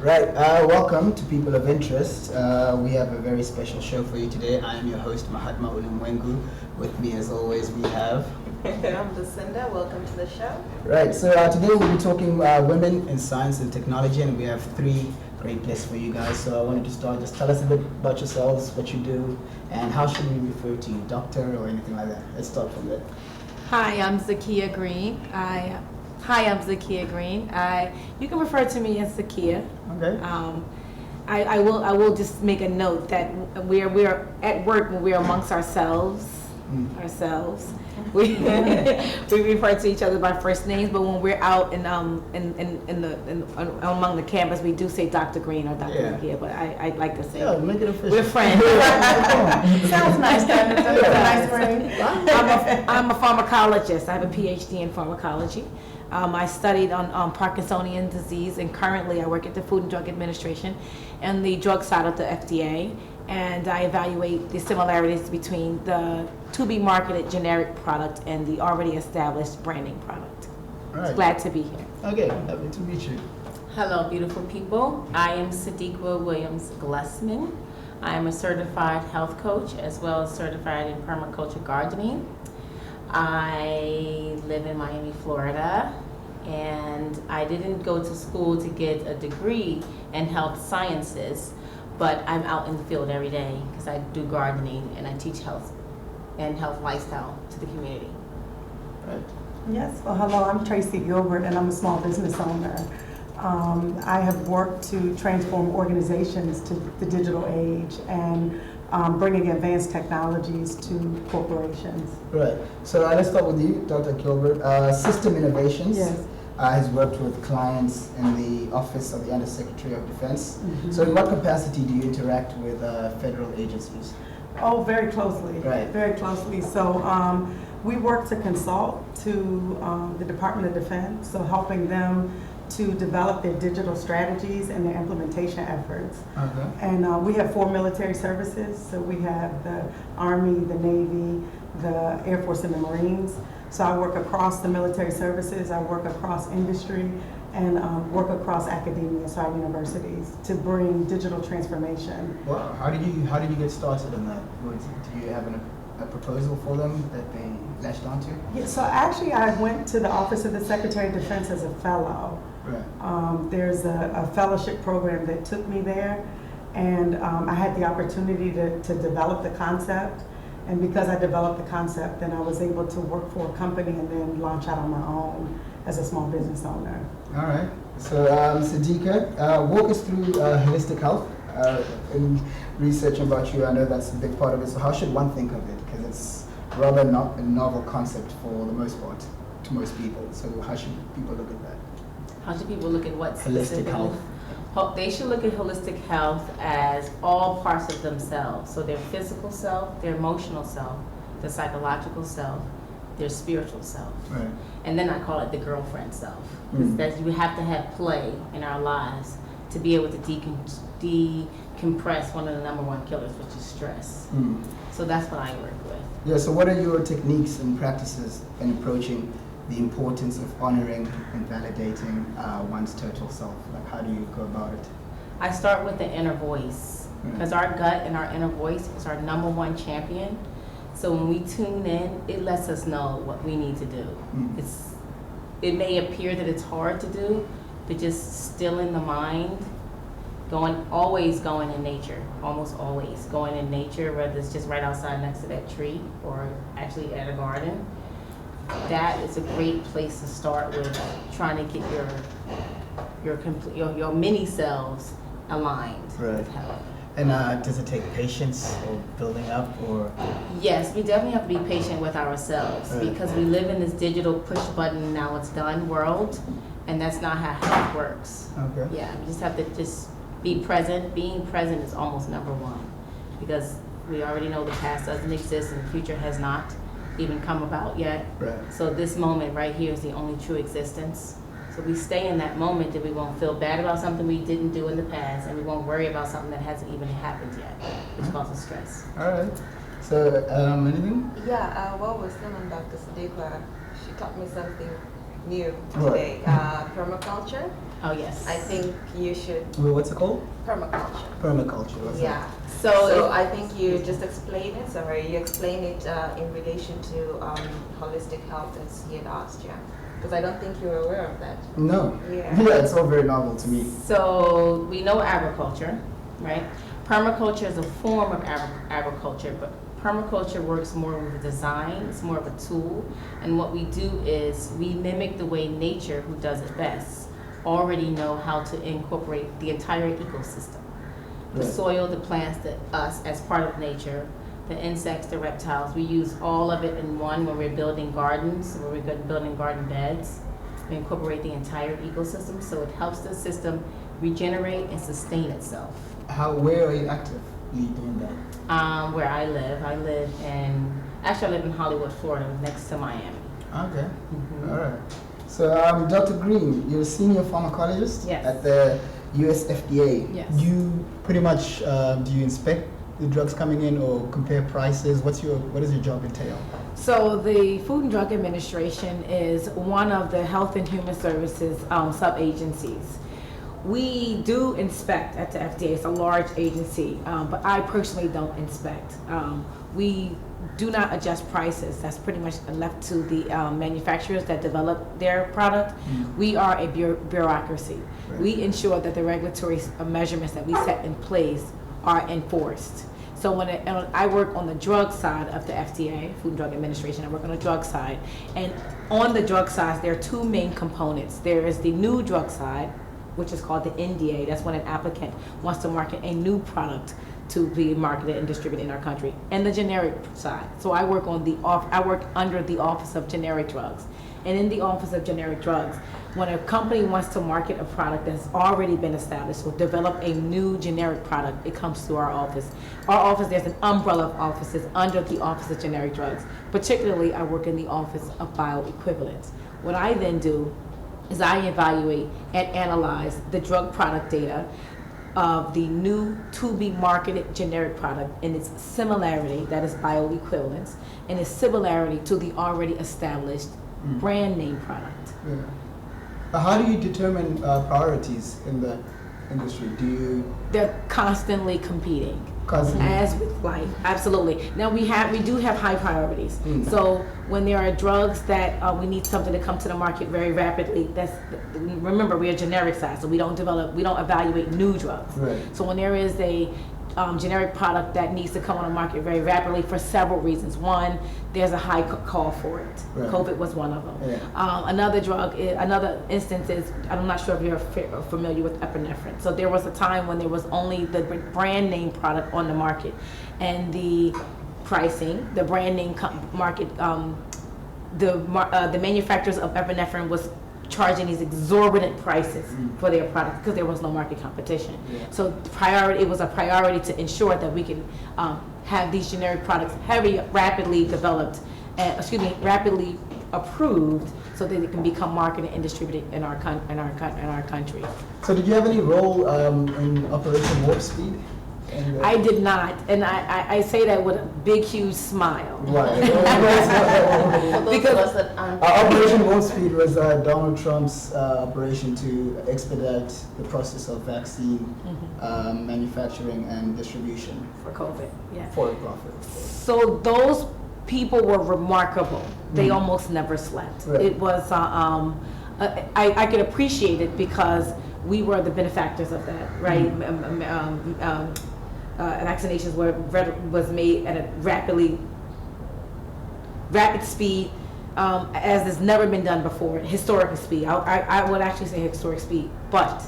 Right, welcome to People of Interest. We have a very special show for you today. I am your host, Mahatma Ulimwengu. With me, as always, we have... I'm Lucinda. Welcome to the show. Right, so today we'll be talking women in science and technology, and we have three great guests for you guys. So I wanted to start, just tell us a bit about yourselves, what you do, and how should we refer to you, doctor or anything like that. Let's start from there. Hi, I'm Zakia Greene. I'm Zakia Greene. You can refer to me as Zakia. Okay. I will just make a note that we're at work when we're amongst ourselves. We refer to each other by first names, but when we're out among the campus, we do say Dr. Greene or Dr. Zakia. But I like to say make it official. we're friends. Sounds nice, Dr. Nice ring. I'm a pharmacologist. I have a PhD in pharmacology. I studied on Parkinsonian disease, and currently I work at the Food and Drug Administration and the drug side of the FDA, and I evaluate the similarities between the to-be-marketed generic product and the already established branding product. Right. Glad to be here. Okay, happy to meet you. Hello, beautiful people. I am Sadiqa Williams-Glusman. I am a certified health coach as well as certified in permaculture gardening. I live in Miami, Florida, and I didn't go to school to get a degree in health sciences, but I'm out in the field every day because I do gardening and I teach health and health lifestyle to the community. Right. Yes, well, hello, I'm Tracee Gilbert, and I'm a small business owner. I have worked to transform organizations to the digital age and bringing advanced technologies to corporations. Right. So let's start with you, Dr. Gilbert. System Innovations has worked with clients in the Office of the Undersecretary of Defense. Mm-hmm. So in what capacity do you interact with federal agencies? Oh, very closely. Right. Very closely. So we work to consult to the Department of Defense, so helping them to develop their digital strategies and their implementation efforts. Okay. And we have 4 military services. So we have the Army, the Navy, the Air Force, and the Marines. So I work across the military services, I work across industry, and work across academia, so our universities, to bring digital transformation. Wow. How did you get started on that? Do you have a proposal for them that they latched onto? Yeah, so actually I went to the Office of the Secretary of Defense as a fellow. Right. There's a fellowship program that took me there, and I had the opportunity to develop the concept. And because I developed the concept, then I was able to work for a company and then launch out on my own as a small business owner. All right. So Sadiqa, walk us through holistic health. In researching about you, I know that's a big part of it. So how should one think of it? Because it's rather not a novel concept for the most part to most people. So how should people look at that? How should people look at what? Holistic health. They should look at holistic health as all parts of themselves. So their physical self, their emotional self, their psychological self, their spiritual self. Right. And then I call it the girlfriend self. Because that you have to have play in our lives to be able to decompress one of the number one killers, which is stress. So that's what I work with. Yeah, so what are your techniques and practices in approaching the importance of honoring and validating one's total self? Like, how do you go about it? I start with the inner voice, because our gut and our inner voice is our number one champion. So when we tune in, it lets us know what we need to do. It may appear that it's hard to do, but just stilling the mind, always going in nature, almost always going in nature, whether it's just right outside next to that tree or actually at a garden. That is a great place to start with trying to get your mini selves aligned with health. And does it take patience or building up, or? Yes, we definitely have to be patient with ourselves because we live in this digital push button, now it's done world, and that's not how health works. Okay. Yeah, we just have to just be present. Being present is almost number one because we already know the past doesn't exist and the future has not even come about yet. Right. So this moment right here is the only true existence. So we stay in that moment that we won't feel bad about something we didn't do in the past, and we won't worry about something that hasn't even happened yet, which causes stress. All right. So anything? Yeah, well, we're still on Dr. Sadiqa. She taught me something new today. Permaculture. Oh, yes. I think you should Well, what's it called? permaculture. Permaculture. What's Yeah. So, So I think you just explain it. Sorry, you explain it in relation to holistic health, as he had asked, yeah. Because I don't think you were aware of that. that? No. Yeah. Yeah, it's all very novel to me. so we know agriculture, right? Permaculture is a form of agriculture, but permaculture works more with design. It's more of a tool. And what we do is we mimic the way nature, who does it best, already know how to incorporate the entire ecosystem. The Right. soil, the plants, us as part of nature, the insects, the reptiles. We use all of it in one when we're building gardens, when we're building garden beds. We incorporate the entire ecosystem, so it helps the system regenerate and sustain itself. Where are you actively doing that? Where I live actually I live in Hollywood, Florida, next to Miami. Okay. Mhm. All right. So, Dr. Green, you're a senior pharmacologist Yes. at the US FDA. Yes. You pretty much do you inspect the drugs coming in or compare prices? What does your job entail? So the Food and Drug Administration is one of the Health and Human Services sub-agencies. We do inspect at the FDA. It's a large agency, but I personally don't inspect. We do not adjust prices. That's pretty much left to the manufacturers that develop their product. We are a bureaucracy. Right. We ensure that the regulatory measurements that we set in place are enforced. So when I work on the drug side of the FDA, Food and Drug Administration, I work on the drug side. And on the drug side, there are two main components. There is the new drug side, which is called the NDA. That's when an applicant wants to market a new product to be marketed and distributed in our country, and the generic side. So I work under the Office of Generic Drugs. And in the Office of Generic Drugs, when a company wants to market a product that's already been established or develop a new generic product, it comes through our office. Our office, there's an umbrella of offices under the Office of Generic Drugs. Particularly, I work in the Office of Bioequivalence. What I then do is I evaluate and analyze the drug product data of the new to-be marketed generic product and its similarity, that is bioequivalence, and its similarity to the already established brand name product. Yeah. How do you determine priorities in the industry? They're constantly competing. Constantly. As with life, absolutely. Now we do have high priorities. So when there are drugs that we need something to come to the market very rapidly, remember we're a generic side, so we don't evaluate new drugs. Right. So when there is a generic product that needs to come on the market very rapidly for several reasons. One, there's a high call for it. Right. COVID was one of them. Yeah. Another instance is, I'm not sure if you're familiar with epinephrine. So there was a time when there was only the brand name product on the market, and the pricing, the brand name market, the manufacturers of epinephrine was charging these exorbitant prices for their product because there was no market competition. Yeah. So it was a priority to ensure that we can have these generic products rapidly developed, rapidly approved, so that it can become marketed and distributed in our country. So did you have any role in Operation Warp Speed? I did not, and I say that with a big, huge smile. Right. Because Operation Warp Speed was Donald Trump's operation to expedite the process of vaccine manufacturing and distribution for COVID, yeah. for profit. So those people were remarkable. They almost never slept. Right. It was, I could appreciate it because we were the benefactors of that, right? Vaccinations was made at a rapid speed, as has never been done before, historic speed. I would actually say historic speed, but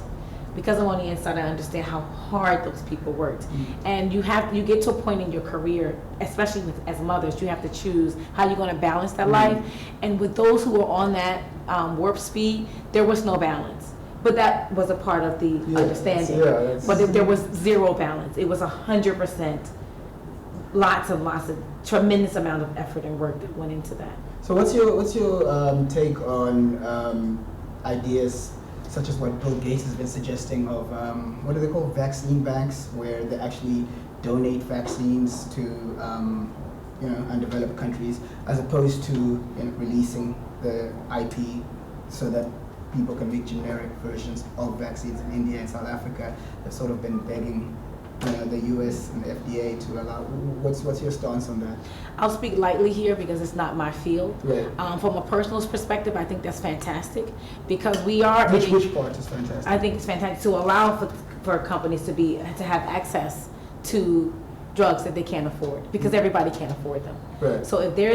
because I'm on the inside, I understand how hard those people worked. And you get to a point in your career, especially as mothers, you have to choose how you're going to balance that life. And with those who were on that warp speed, there was no balance. But that was a part of the understanding. But there was zero balance. It was 100%, lots of tremendous amount of effort and work that went into that. So what's your take on ideas such as what Bill Gates has been suggesting of what do they call vaccine banks, where they actually donate vaccines to undeveloped countries, as opposed to releasing the IP so that people can make generic versions of vaccines in India and South Africa. They've sort of been begging the US and the FDA to allow. What's your stance on that? I'll speak lightly here because it's not my field. Right. From a personal perspective, I think that's fantastic because we are. Which part is fantastic? I think it's fantastic to allow for companies to have access to drugs that they can't afford because everybody can't afford them. Right. So if there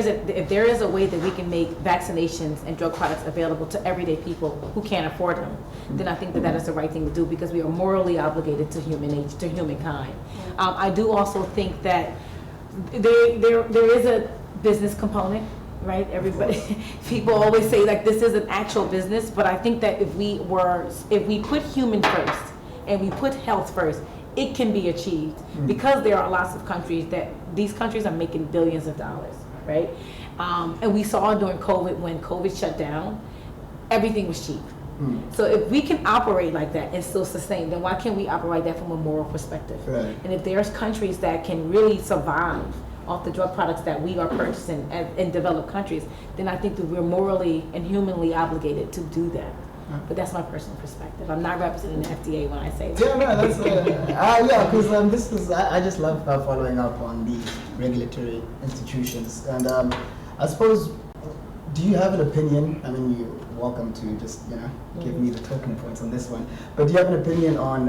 is a way that we can make vaccinations and drug products available to everyday people who can't afford them, then I think that is the right thing to do because we are morally obligated to humankind. I do also think that there is a business component, right? Everybody, people always say like this is an actual business, but I think that if we put human first and we put health first, it can be achieved because there are lots of countries these countries are making billions of dollars, right? And we saw during COVID, when COVID shut down, everything was cheap. So if we can operate like that and still sustain, then why can't we operate that from a moral perspective? Right. And if there's countries that can really survive off the drug products that we are purchasing in developed countries, then I think that we're morally and humanly obligated to do that. But that's my personal perspective. I'm not representing the FDA when I say that. Yeah, no, that's because this is I just love following up on these regulatory institutions, and I suppose, do you have an opinion? I mean, you're welcome to just give me the talking points on this one. But do you have an opinion on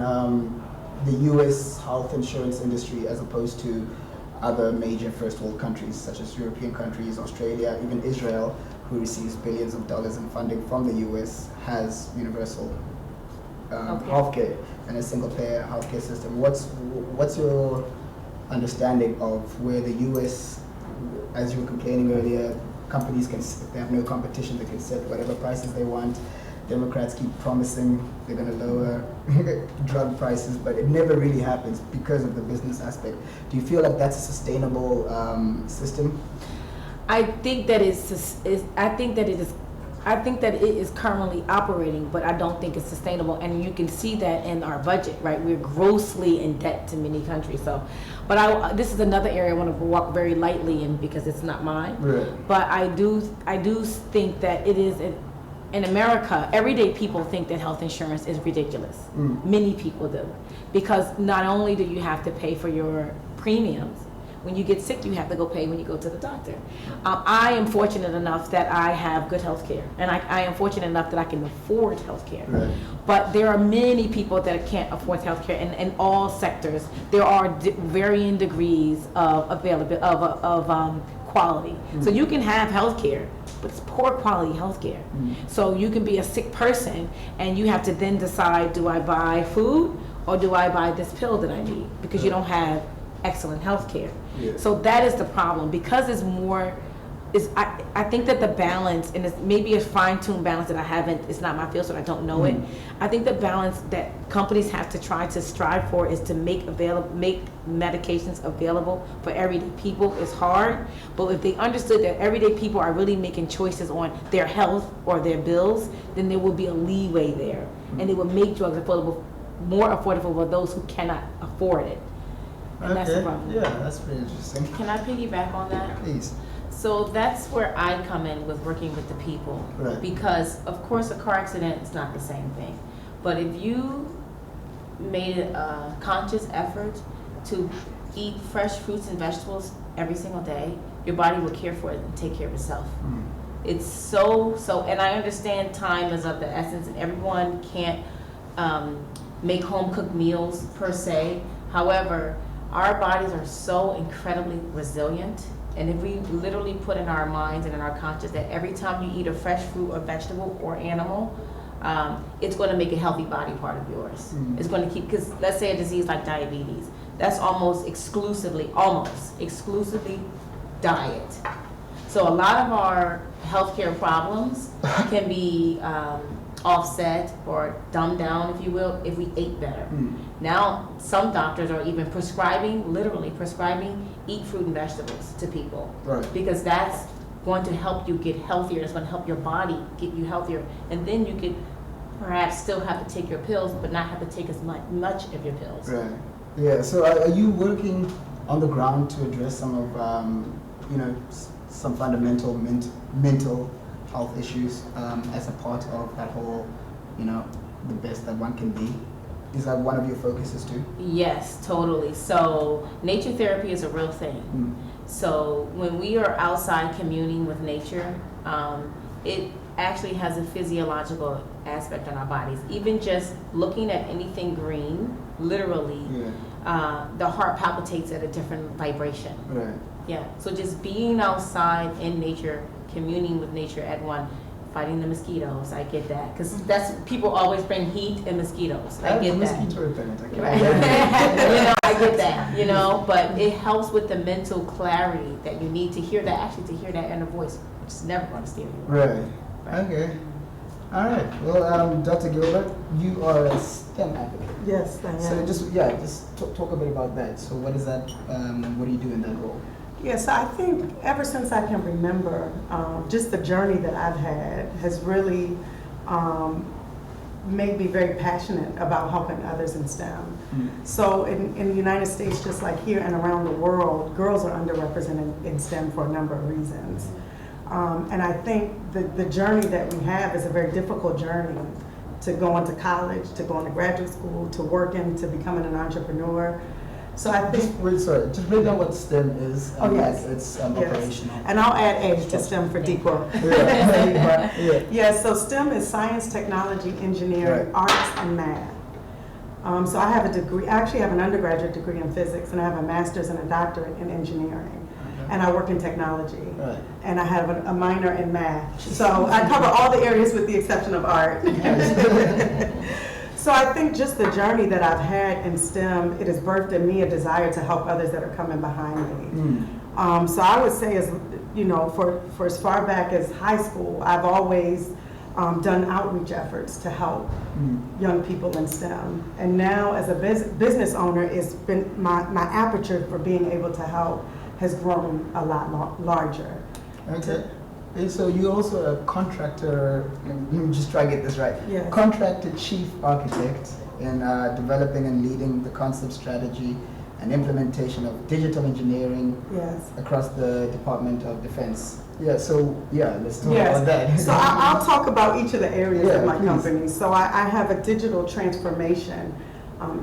the U.S. health insurance industry as opposed to other major first world countries such as European countries, Australia, even Israel, who receives billions of dollars in funding from the U.S., has universal healthcare and a single-payer healthcare system. What's your understanding of where the U.S., as you were complaining earlier, companies can, if they have no competition, they can set whatever prices they want. Democrats keep promising they're going to lower drug prices, but it never really happens because of the business aspect. Do you feel like that's a sustainable system? I think that it is currently operating, but I don't think it's sustainable. And you can see that in our budget, right? We're grossly in debt to many countries. So, but this is another area I want to walk very lightly in because it's not mine. Right. But I do think that it is in America. Everyday people think that health insurance is ridiculous. Many people do, because not only do you have to pay for your premiums. When you get sick, you have to go pay when you go to the doctor. I am fortunate enough that I have good health care, and I am fortunate enough that I can afford health care. Right. But there are many people that can't afford health care, and in all sectors, there are varying degrees of availability, of quality. So you can have health care, but it's poor quality health care. So you can be a sick person, and you have to then decide, do I buy food, or do I buy this pill that I need? Because you don't have excellent health care. Yeah. So that is the problem, because it's more, I think that the balance, and it's maybe a fine-tuned balance that it's not my field, so I don't know it. I think the balance that companies have to try to strive for is to make medications available for everyday people. Is hard, but if they understood that everyday people are really making choices on their health or their bills, then there will be a leeway there, and it will make drugs more affordable for those who cannot afford it. And that's the problem. Yeah, that's pretty interesting. Can I piggyback on that? Please. So that's where I come in with working with the people. Right. Because, of course, a car accident is not the same thing. But if you made a conscious effort to eat fresh fruits and vegetables every single day, your body will care for it and take care of itself. It's so, and I understand time is of the essence, and everyone can't make home-cooked meals per se. However, our bodies are so incredibly resilient, and if we literally put in our minds and in our conscious that every time you eat a fresh fruit or vegetable or animal, it's going to make a healthy body part of yours. It's going to keep, because let's say a disease like diabetes, that's almost exclusively diet. So a lot of our healthcare problems can be offset or dumbed down, if you will, if we ate better. Now, some doctors are even literally prescribing, eat fruit and vegetables to people. Right. Because that's going to help you get healthier. It's going to help your body get you healthier. And then you could perhaps still have to take your pills, but not have to take as much of your pills. Right. Yeah. So are you working on the ground to address some of, some fundamental mental health issues as a part of that whole, the best that one can be? Is that one of your focuses too? Yes, totally. So nature therapy is a real thing. So when we are outside communing with nature, it actually has a physiological aspect on our bodies. Even just looking at anything green, literally, the heart palpitates at a different vibration. Right. Yeah. So just being outside in nature, communing with nature at one, fighting the mosquitoes. I get that because that's people always bring heat and mosquitoes. I get that. Mosquito repellent. I get Right. that. I get that. But it helps with the mental clarity that you need to hear that. Actually, to hear that inner voice, which is never going to steal you. Right. Okay. All right. Well, Dr. Gilbert, you are a STEM advocate. Yes, I am. So just talk a bit about that. So what is that? What do you do in that role? Yes, I think ever since I can remember, just the journey that I've had has really made me very passionate about helping others in STEM. So in the United States, just like here and around the world, girls are underrepresented in STEM for a number of reasons. And I think the journey that we have is a very difficult journey, to go into college, to go into graduate school, to working, to becoming an entrepreneur. So I think... Just break down what STEM is. Oh, yes. It's operational. And I'll add edge to STEM for DEQA. Yes, so STEM is science, technology, engineering, arts, and math. So I have a degree, I actually have an undergraduate degree in physics, and I have a master's and a doctorate in engineering. And I work in technology. Right. And I have a minor in math. So I cover all the areas with the exception of art. So I think just the journey that I've had in STEM, it has birthed in me a desire to help others that are coming behind me. So I would say, for as far back as high school, I've always done outreach efforts to help young people in STEM. And now as a business owner, it's been my aperture for being able to help has grown a lot larger. Okay. And so you're also a contractor, let me just try to get this right. Yes. Contractor chief architect in developing and leading the concept, strategy, and implementation of digital engineering across the Department of Defense. Let's talk about that. So I'll talk about each of the areas of my company. So I have a digital transformation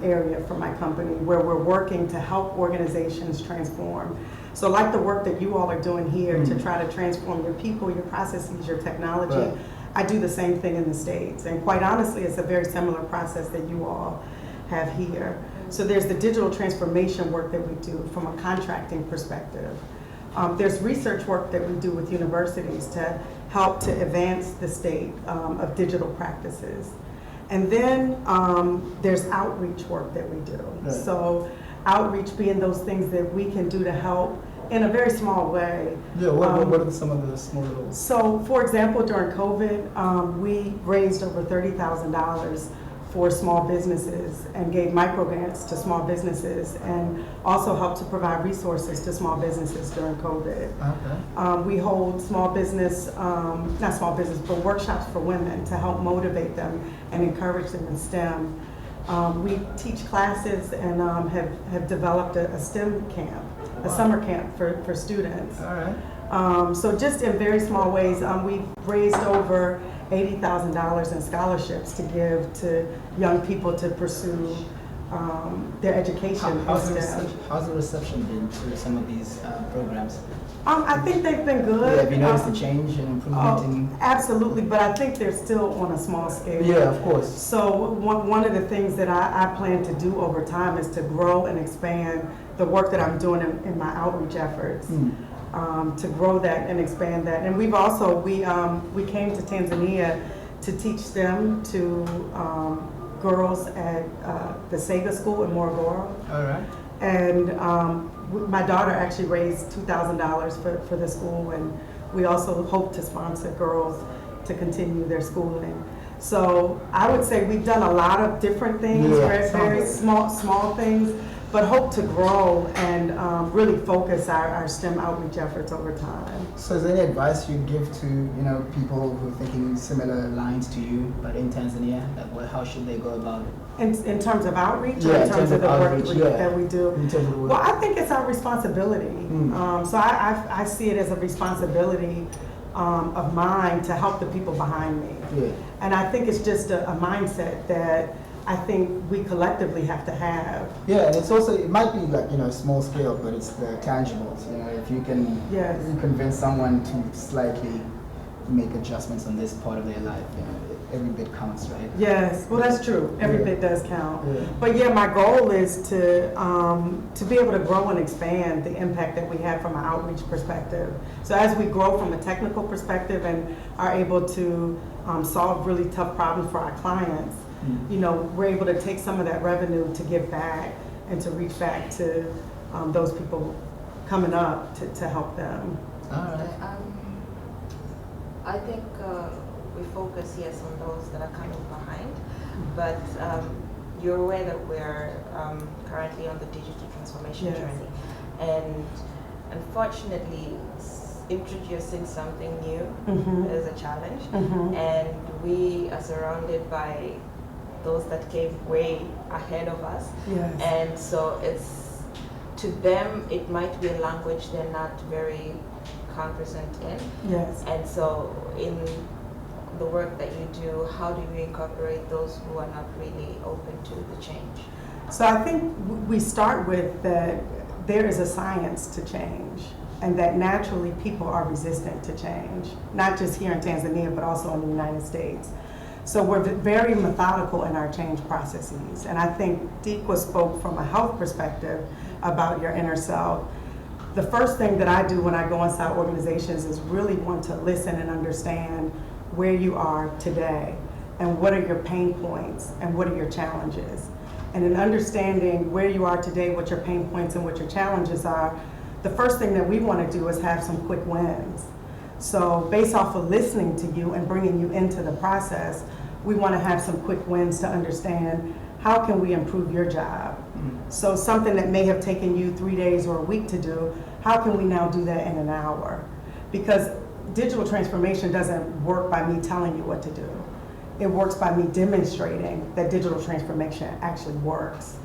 area for my company where we're working to help organizations transform. So like the work that you all are doing here to try to transform your people, your processes, your technology, I do the same thing in the States. And quite honestly, it's a very similar process that you all have here. So there's the digital transformation work that we do from a contracting perspective. There's research work that we do with universities to help to advance the state of digital practices. And then there's outreach work that we do. Right. So outreach being those things that we can do to help in a very small way. Yeah, what are some of the small little? So for example, during COVID, we raised over $30,000 for small businesses and gave micro grants to small businesses and also helped to provide resources to small businesses during COVID. Okay. We hold not small business, but workshops for women to help motivate them and encourage them in STEM. We teach classes and have developed a STEM camp, a summer camp for students. All right. So just in very small ways, we've raised over $80,000 in scholarships to give to young people to pursue their education. How's the reception been to some of these programs? I think they've been good. Have you noticed a change and improvement? Absolutely, but I think they're still on a small scale. Yeah, of course. So one of the things that I plan to do over time is to grow and expand the work that I'm doing in my outreach efforts. To grow that and expand that. And we've also, we came to Tanzania to teach STEM to girls at the Sega School in Morogoro. All right. And my daughter actually raised $2,000 for the school, and we also hope to sponsor girls to continue their schooling. So I would say we've done a lot of different things, very small things, but hope to grow and really focus our STEM outreach efforts over time. So is there any advice you give to people who are thinking similar lines to you, but in Tanzania? How should they go about it? In terms of outreach, or in terms of the work that we do? Well, I think it's our responsibility. So I see it as a responsibility of mine to help the people behind me. Yeah. And I think it's just a mindset that I think we collectively have to have. Yeah, and it's also, it might be like, small scale, but it's the tangibles. If you can Yes. convince someone to slightly make adjustments on this part of their life, every bit counts, right? Yes, well, that's true. Every Yeah. bit does count. Yeah. But yeah, my goal is to be able to grow and expand the impact that we have from an outreach perspective. So as we grow from a technical perspective and are able to solve really tough problems for our clients, we're able to take some of that revenue to give back and to reach back to those people coming up to help them. All right. Okay, I think we focus, yes, on those that are coming behind, but you're aware that we're currently on the digital transformation Yes. journey, and unfortunately, introducing something new is a challenge, and we are surrounded by those that came way ahead of us, Yes. and so to them it might be a language they're not very conversant in. Yes. And so in the work that you do, how do you incorporate those who are not really open to the change? So I think we start with that there is a science to change, and that naturally people are resistant to change, not just here in Tanzania, but also in the United States. So we're very methodical in our change processes. And I think Deequa spoke from a health perspective about your inner self. The first thing that I do when I go inside organizations is really want to listen and understand where you are today and what are your pain points and what are your challenges. And in understanding where you are today, what your pain points and what your challenges are, the first thing that we want to do is have some quick wins. So based off of listening to you and bringing you into the process, we want to have some quick wins to understand how can we improve your job. So something that may have taken you 3 days or a week to do, how can we now do that in an hour? Because digital transformation doesn't work by me telling you what to do. It works by me demonstrating that digital transformation actually works.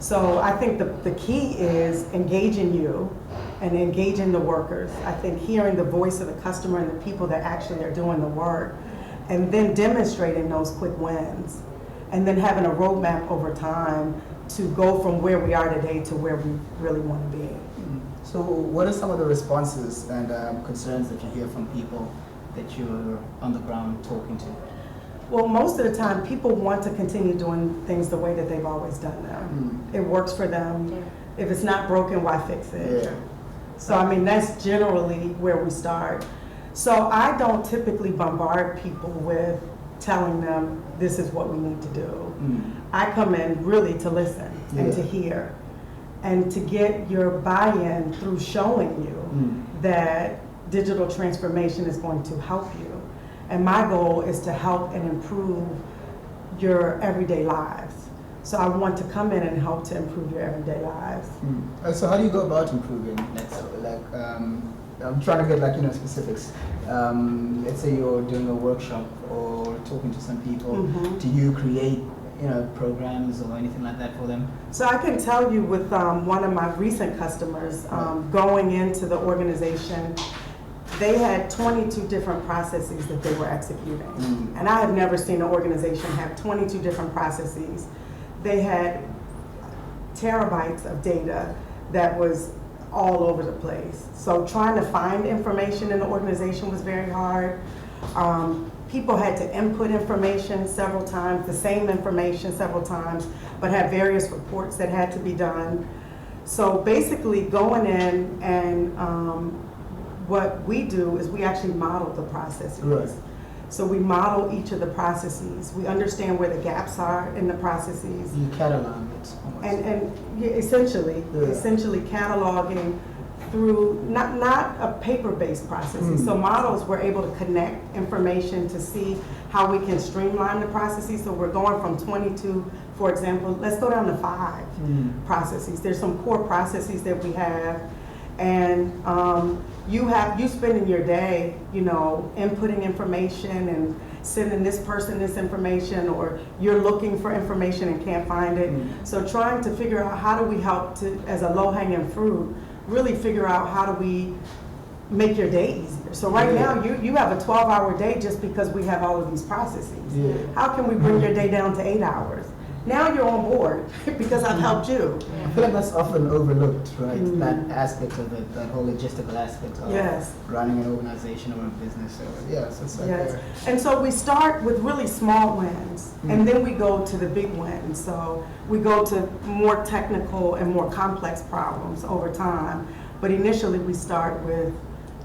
So I think the key is engaging you and engaging the workers. I think hearing the voice of the customer and the people that actually are doing the work, and then demonstrating those quick wins, and then having a roadmap over time to go from where we are today to where we really want to be. So what are some of the responses and concerns that you hear from people that you're on the ground talking to? Well, most of the time, people want to continue doing things the way that they've always done them. It works for them. Yeah. If it's not broken, why fix it? Yeah. So, I mean, that's generally where we start. So I don't typically bombard people with telling them this is what we need to do. I come in really to listen and to hear and to get your buy-in through showing you that digital transformation is going to help you. And my goal is to help and improve your everyday lives. So I want to come in and help to improve your everyday lives. So how do you go about improving? I'm trying to get specifics. Let's say you're doing a workshop or talking to some people. Do you create programs or anything like that for them? So I can tell you with one of my recent customers going into the organization, they had 22 different processes that they were executing. And I have never seen an organization have 22 different processes. They had terabytes of data that was all over the place. So trying to find information in the organization was very hard. People had to input information several times, the same information several times, but had various reports that had to be done. So basically going in and what we do is we actually model the processes. Right. So we model each of the processes. We understand where the gaps are in the processes. You catalog it almost. And essentially cataloging through not a paper-based processes. So models, we're able to connect information to see how we can streamline the processes. So we're going from 22, for example, let's go down to 5 processes. There's some core processes that we have, and you spending your day, inputting information and sending this person this information, or you're looking for information and can't find it. So trying to figure out how do we help to, as a low-hanging fruit, really figure out how do we make your day easier. So right now, you have a 12-hour day just because we have all of these processes. Yeah. How can we bring your day down to 8 hours? Now you're on board because I've helped you. I feel like that's often overlooked, right? That aspect of it, that whole logistical aspect of running an organization or a business. So, yes, it's like And so we start with really small wins, and then we go to the big wins. So we go to more technical and more complex problems over time. But initially we start with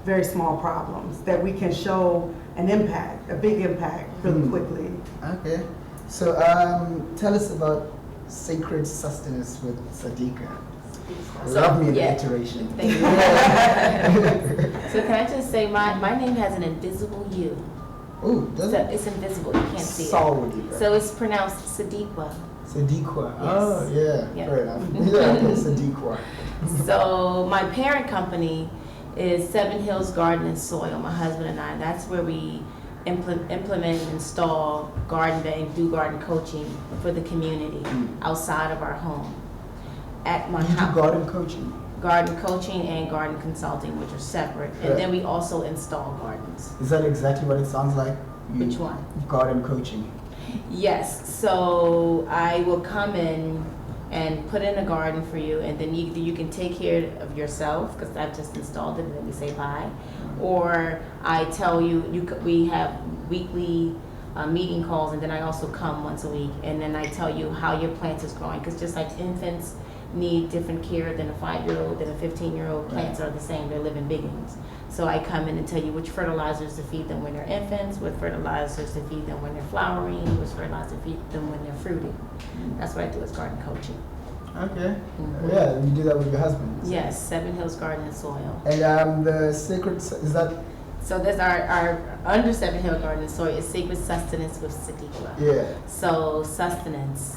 very small problems that we can show an impact, a big impact really quickly. Okay. So tell us about Sacred Sustenance with Sadiqa. Love me in the iteration. Thank you. So can I just say, my name has an invisible U. Oh, does so it? it's invisible, you can't see it. Sadiqa. So it's pronounced Sadiqa. Sadiqa. Yes. Oh, yeah. Fair enough. Yeah, okay, Sadiqa. So my parent company is Seven Hills Garden and Soil, my husband and I. That's where we implement and install garden beds, do garden coaching for the community outside of our home. At my house. You do garden coaching? Garden coaching and garden consulting, which are separate. And then we also install gardens. Is that exactly what it sounds like? Which one? Garden coaching. Yes. So I will come in and put in a garden for you, and then either you can take care of yourself, because I've just installed it, and then we say bye. Or I tell you, we have weekly meeting calls, and then I also come once a week, and then I tell you how your plant is growing, because just like infants need different care than a 5-year-old, than a 15-year-old, plants are the same, they're living beings. So I come in and tell you which fertilizers to feed them when they're infants, what fertilizers to feed them when they're flowering, which fertilizers to feed them when they're fruiting. That's what I do as garden coaching. Okay. Yeah, you do that with your husband. Yes, Seven Hills Garden and Soil. And the Sacred, is that? So there's our under Seven Hill Garden and Soil is Sacred Sustenance with Sadiqa. Yeah. So sustenance,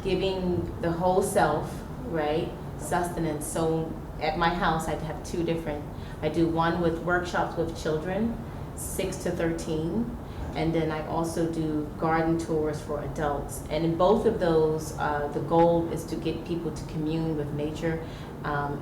giving the whole self, right? Sustenance. So at my house, I have two different. I do one with workshops with children, 6 to 13, and then I also do garden tours for adults. And in both of those, the goal is to get people to commune with nature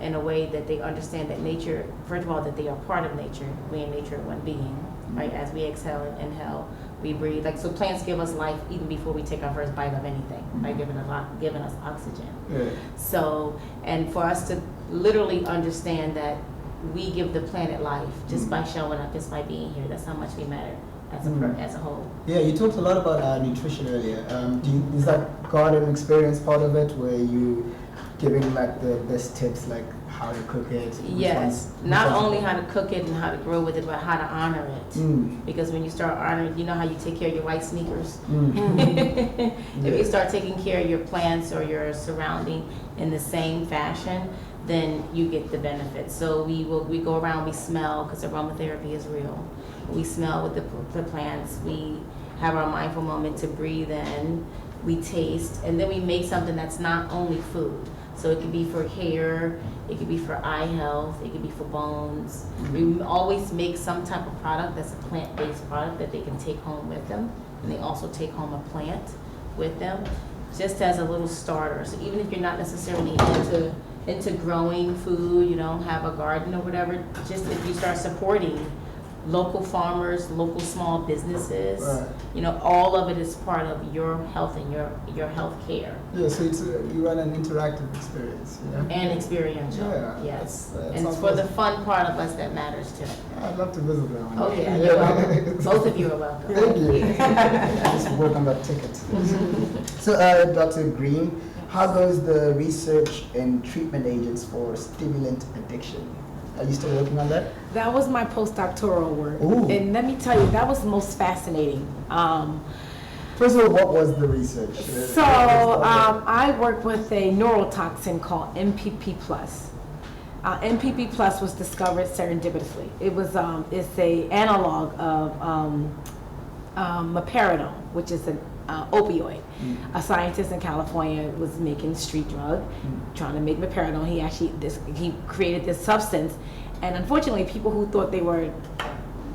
in a way that they understand that nature, first of all, that they are part of nature. We and nature are one being, right? As we exhale and inhale, we breathe. Like, so plants give us life even before we take our first bite of anything, by giving us oxygen. Yeah. So, and for us to literally understand that we give the planet life just by showing up, just by being here. That's how much we matter as a whole. Yeah, you talked a lot about nutrition earlier. Is that garden experience part of it, where you giving like the best tips, like how to cook it? Yes, not only how to cook it and how to grow with it, but how to honor it. Because when you start honoring, you know how you take care of your white sneakers? If you start taking care of your plants or your surrounding in the same fashion, then you get the benefits. So we go around, we smell, because aromatherapy is real. We smell with the plants. We have our mindful moment to breathe in. We taste, and then we make something that's not only food. So it could be for hair, it could be for eye health, it could be for bones. We always make some type of product that's a plant-based product that they can take home with them, and they also take home a plant with them, just as a little starter. So even if you're not necessarily into growing food, you don't have a garden or whatever, just if you start supporting local farmers, local small businesses, you know, all of it is part of your health and your health care. Yeah, so you run an interactive experience, you know? And experiential. Yeah. Yes. That and it's for the fun part of us that matters too. I'd love to visit that one. Oh yeah, you're welcome. Both of you are welcome. Thank you. Just work on that ticket. So, Dr. Greene, how goes the research in treatment agents for stimulant addiction? Are you still working on that? That was my postdoctoral work. Ooh. And let me tell you, that was most fascinating. First of all, what was the research? So I worked with a neurotoxin called MPP+. MPP+ was discovered serendipitously. It was it's a analog of meperidone, which is an opioid. A scientist in California was making a street drug, trying to make meperidone. He created this substance, and unfortunately, people who thought they were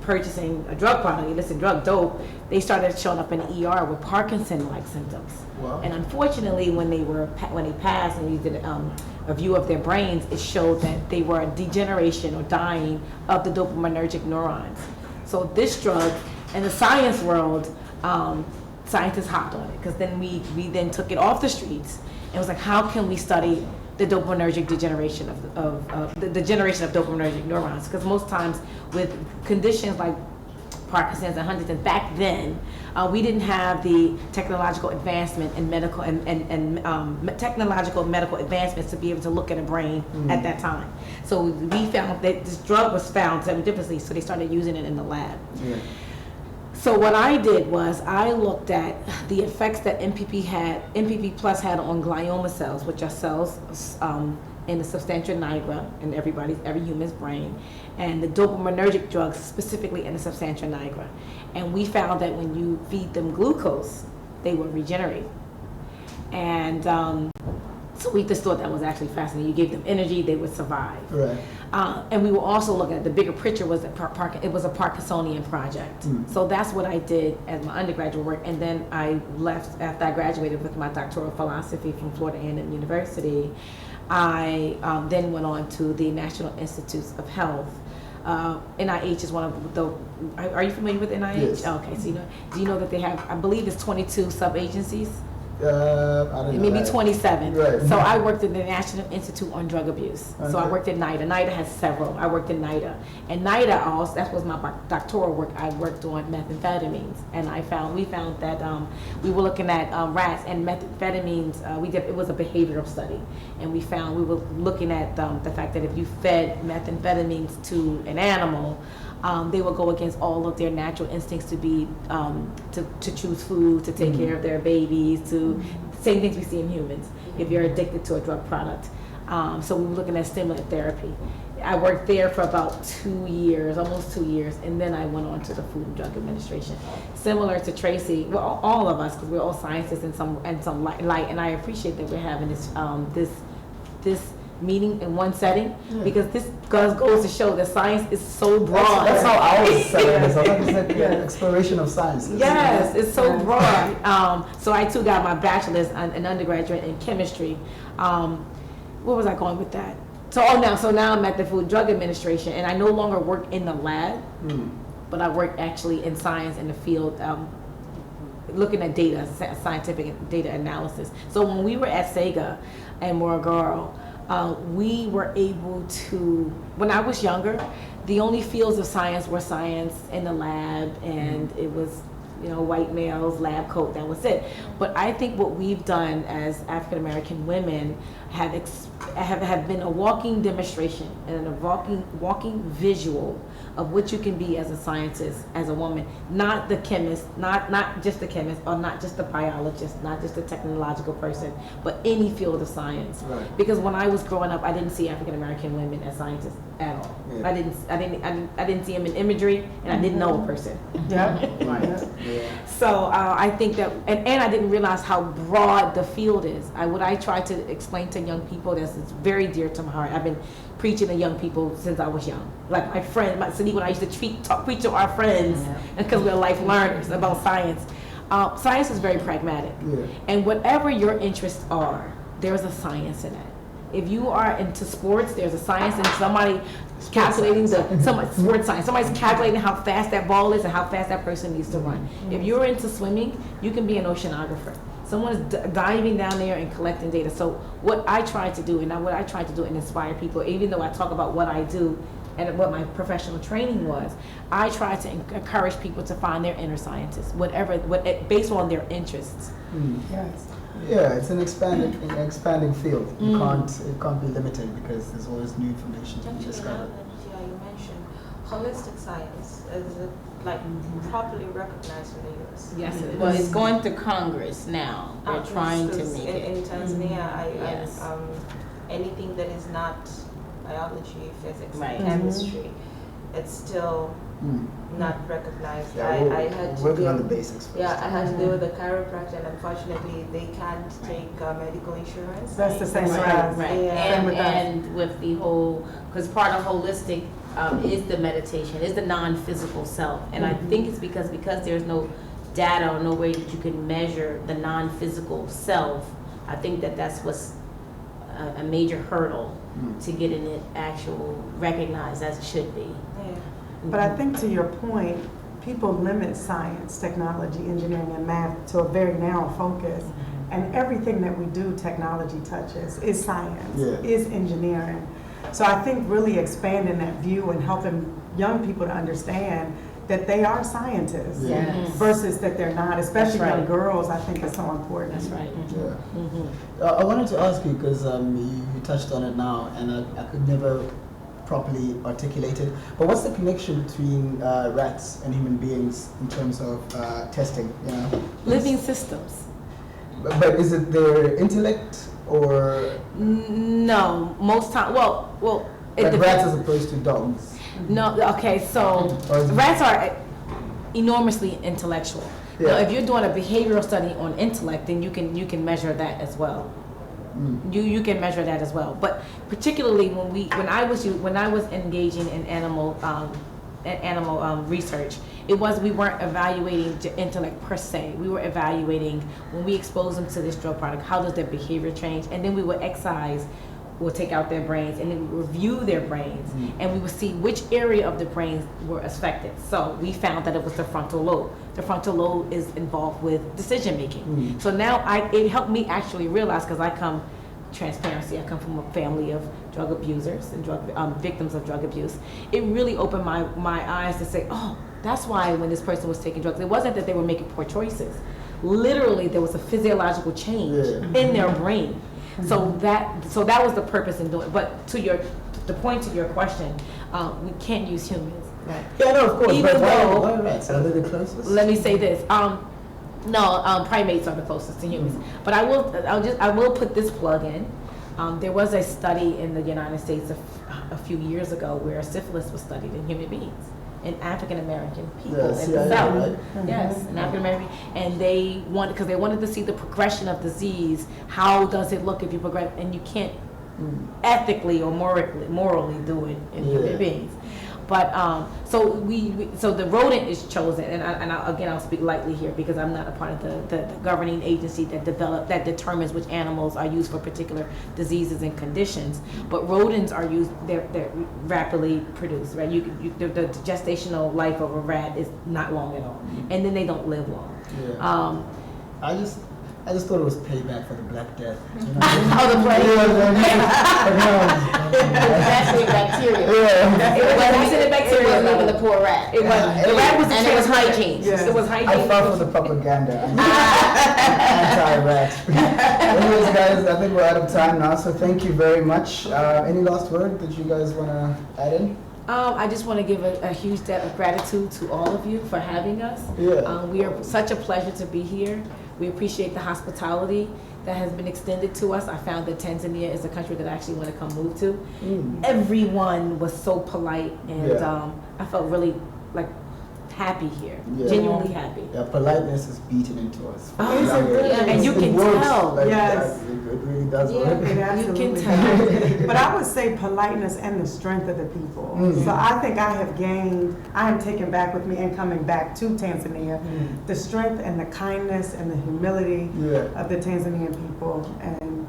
purchasing a drug product, illicit drug, dope, they started showing up in the ER with Parkinson-like symptoms. Wow. And unfortunately, when they passed and you did a view of their brains, it showed that they were a degeneration or dying of the dopaminergic neurons. So this drug, in the science world, scientists hopped on it, because then we then took it off the streets and was like, how can we study the dopaminergic degeneration of the degeneration of dopaminergic neurons? Because most times with conditions like Parkinson's and Huntington's, back then, we didn't have the technological advancement in medical and technological medical advancements to be able to look at a brain at that time. So we found that this drug was found serendipitously, so they started using it in the lab. Yeah. So what I did was I looked at the effects that MPP plus had on glioma cells, which are cells in the substantia nigra in every human's brain, and the dopaminergic drugs specifically in the substantia nigra. And we found that when you feed them glucose, they would regenerate. And so we just thought that was actually fascinating. You gave them energy, they would survive. Right. And we were also looking at the bigger picture was that it was a Parkinsonian project. So that's what I did as my undergraduate work. And then I left after I graduated with my doctoral philosophy from Florida A&M University. I then went on to the National Institutes of Health. NIH is one of the, are you familiar with NIH? Yes. Okay, so do you know that they have, I believe it's 22 sub-agencies? I don't know. Maybe 27. Right. So I worked in the National Institute on Drug Abuse. So I worked at NIDA. NIDA has several. I worked in NIDA. And NIDA also, that was my doctoral work. I worked on methamphetamines. And we found that we were looking at rats and methamphetamines. It was a behavioral study. And we were looking at the fact that if you fed methamphetamines to an animal, they will go against all of their natural instincts to be to choose food, to take care of their babies, to same things we see in humans if you're addicted to a drug product. So we were looking at stimulant therapy. I worked there for about 2 years, almost 2 years, and then I went on to the Food and Drug Administration. Similar to Tracee, well, all of us, because we're all scientists in some light, and I appreciate that we're having this meeting in one setting, because this goes to show that science is so broad. That's how I was saying this. I thought you said exploration of science. Yes, it's so broad. So I too got my bachelor's and undergraduate in chemistry. Where was I going with that? So now I'm at the Food and Drug Administration, and I no longer work in the lab, but I work actually in science in the field, looking at data, scientific data analysis. So when we were at Sega and Moragoro, we were able to, when I was younger, the only fields of science were science in the lab, and it was, white males, lab coat, that was it. But I think what we've done as African American women have been a walking demonstration and a walking visual of what you can be as a scientist, as a woman, not the chemist, not just the chemist, or not just the biologist, not just the technological person, but any field of science. Right. Because when I was growing up, I didn't see African American women as scientists at all. Yeah. I didn't see them in imagery, and I didn't know a person. Yeah. Right. Yeah. So I think that, and I didn't realize how broad the field is. What I try to explain to young people, it's very dear to my heart. I've been preaching to young people since I was young. Like my friend, Sadiqa, when I used to preach to our friends, because we're life learners about science. Science is very pragmatic. Yeah. And whatever your interests are, there's a science in it. If you are into sports, there's a science in somebody calculating sports science. Somebody's calculating how fast that ball is and how fast that person needs to run. If you're into swimming, you can be an oceanographer. Someone is diving down there and collecting data. So what I try to do, and inspire people, even though I talk about what I do and what my professional training was, I try to encourage people to find their inner scientists, based on their interests. Yes. Yeah, it's an expanding field. It can't be limited, because there's always new information to be discovered. You mentioned holistic science. Is it properly recognized in the U.S.? Yes, it is. Well, it's going to Congress now. They're trying to make it. In Tanzania, Yes. Anything that is not biology, physics, Right. chemistry, it's still not recognized. Yeah, I had to working deal, on the basics first. Yeah, I had to deal with a chiropractor, and unfortunately, they can't take medical insurance. That's the same Right. as. Right. Yeah. And with the whole, because part of holistic is the meditation, is the non-physical self. And I think it's because there's no data or no way that you can measure the non-physical self. I think that's what's a major hurdle to getting it actual recognized as it should be. Yeah. But I think to your point, people limit science, technology, engineering, and math to a very narrow focus. And everything that we do, technology touches, is science, is engineering. So I think really expanding that view and helping young people to understand that they are scientists versus that they're not, especially young girls, I think is so important. That's right. I wanted to ask you, because you touched on it now, and I could never properly articulate it, but what's the connection between rats and human beings in terms of testing? You know? Living systems. But is it their intellect or? No, most time. Well, it like depends. rats as opposed to dogs. No, okay, so rats are enormously intellectual. Now, if you're doing a behavioral study on intellect, then you can measure that as well. You can measure that as well. But particularly when I was engaging in animal research, we weren't evaluating the intellect per se. We were evaluating when we expose them to this drug product, how does their behavior change, and then we would excise. We'll take out their brains and then review their brains, and we would see which area of the brains were affected. So we found that it was the frontal lobe. The frontal lobe is involved with decision making. So now it helped me actually realize, because I come from a family of drug abusers and victims of drug abuse. It really opened my eyes to say, oh, that's why when this person was taking drugs, it wasn't that they were making poor choices. Literally, there was a physiological change in their brain. So that was the purpose in doing it. But the point to your question, we can't use humans. Right? Yeah, no, of course. Even though, why rats? Are they the closest? Let me say this. No, primates are the closest to humans. But I will put this plug in. There was a study in the United States a few years ago where syphilis was studied in human beings. In African American people in the South, right? Yes, in African American, and they wanted to see the progression of disease. How does it look if you progress? And you can't ethically or morally do it in human beings. But so the rodent is chosen, and I'll speak lightly here because I'm not a part of the governing agency that determines which animals are used for particular diseases and conditions. But rodents are used; they're rapidly produced, right? The gestational life of a rat is not long at all, and then they don't live long. Yeah. I just thought it was payback for the Black Death. You know? The plague. Actually, bacteria. It wasn't bacteria. It wasn't even the poor rat. It was the rat was and it was hygiene. Yes. It was hygiene. I fell for the propaganda. Anti-rat. Anyways, guys, I think we're out of time now, so thank you very much. Any last word that you guys want to add in? I just want to give a huge debt of gratitude to all of you for having us. We are such a pleasure to be here. We appreciate the hospitality that has been extended to us. I found that Tanzania is a country that I actually want to come move to. Everyone was so polite, and I felt really happy here, genuinely happy. Yeah, politeness is beaten into us. And you can tell. Yes. It really does work. It absolutely You can does. But I would say politeness and the strength of the people. So I think I am taken back with me and coming back to Tanzania, the strength and the kindness and the humility of the Tanzanian people, and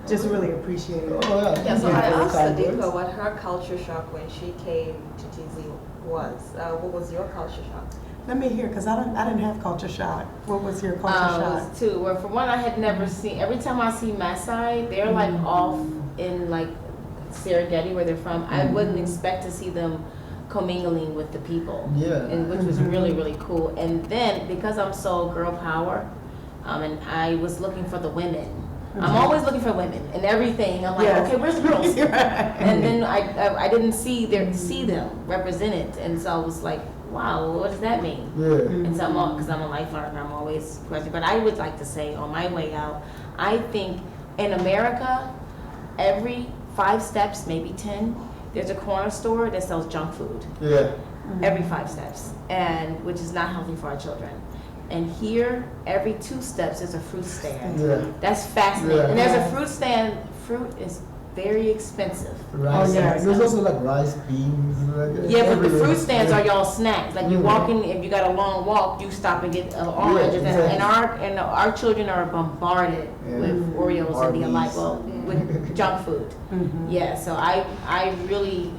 just really appreciate it. So I asked Sadiqa what her culture shock when she came to TZ was. What was your culture shock? Let me hear, because I didn't have culture shock. What was your culture It shock? was two. Well, for one, I had never seen. Every time I see Maasai, they're off in Serengeti, where they're from. I wouldn't expect to see them commingling with the people. And which was really, really cool. And then because I'm so girl power, and I was looking for the women. I'm always looking for women and everything. I'm like, okay, where's the girls? And then I didn't see them represented, and so I was like, wow, what does that mean? And so because I'm a life learner, I'm always questioning. But I would like to say, on my way out, I think in America, every 5 steps, maybe 10, there's a corner store that sells junk food. Every 5 steps, and which is not healthy for our children. And here, every 2 steps is a fruit stand. That's fascinating. And there's a fruit is very expensive. Rice. Oh, yeah. There's also like rice, beans. Like, Yeah, but the everywhere. fruit stands are y'all snacks. Like you walk in, if you got a long walk, you stop and get oranges. Yeah, exactly. And our children are bombarded with Oreos and the like, well, with junk food. Yeah, so I really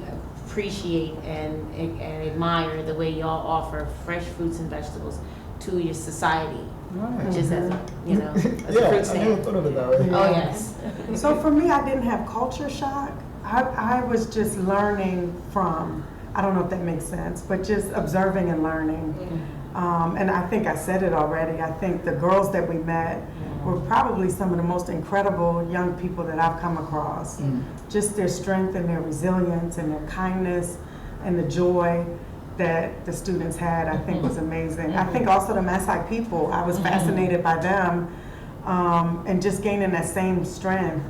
appreciate and admire the way y'all offer fresh fruits and vegetables to your society, Right. just as a, you know, as a Yeah, fruit I never stand. thought of it that way. Oh yes. So for me, I didn't have culture shock. I was just learning from, I don't know if that makes sense, but just observing and learning. And I think I said it already. I think the girls that we met were probably some of the most incredible young people that I've come across. Just their strength and their resilience and their kindness and the joy that the students had, I think was amazing. I think also the Maasai people, I was fascinated by them and just gaining that same strength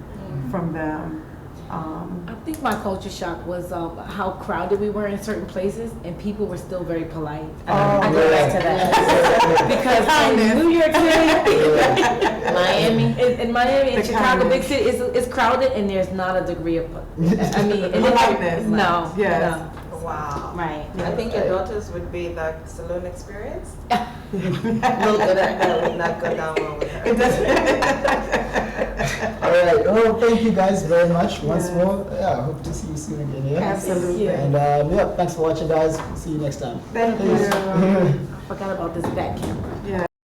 from them. I think my culture shock was how crowded we were in certain places, and people were still very polite. I go back to that because in New York City, Miami. in Miami, and The Chicago, kindness. big city, it's crowded, and there's not a degree of. I mean, and Politeness. no, Yes. no. Wow. Right. I think your daughters would be the saloon experience. No good at That would not go down well with her. It doesn't. All right. Oh, thank you guys very much once more. Yeah, I hope to see you soon again. Yeah. Absolutely. And yeah, thanks for watching, guys. See you next time. Thank you. I forgot about this back camera. Yeah.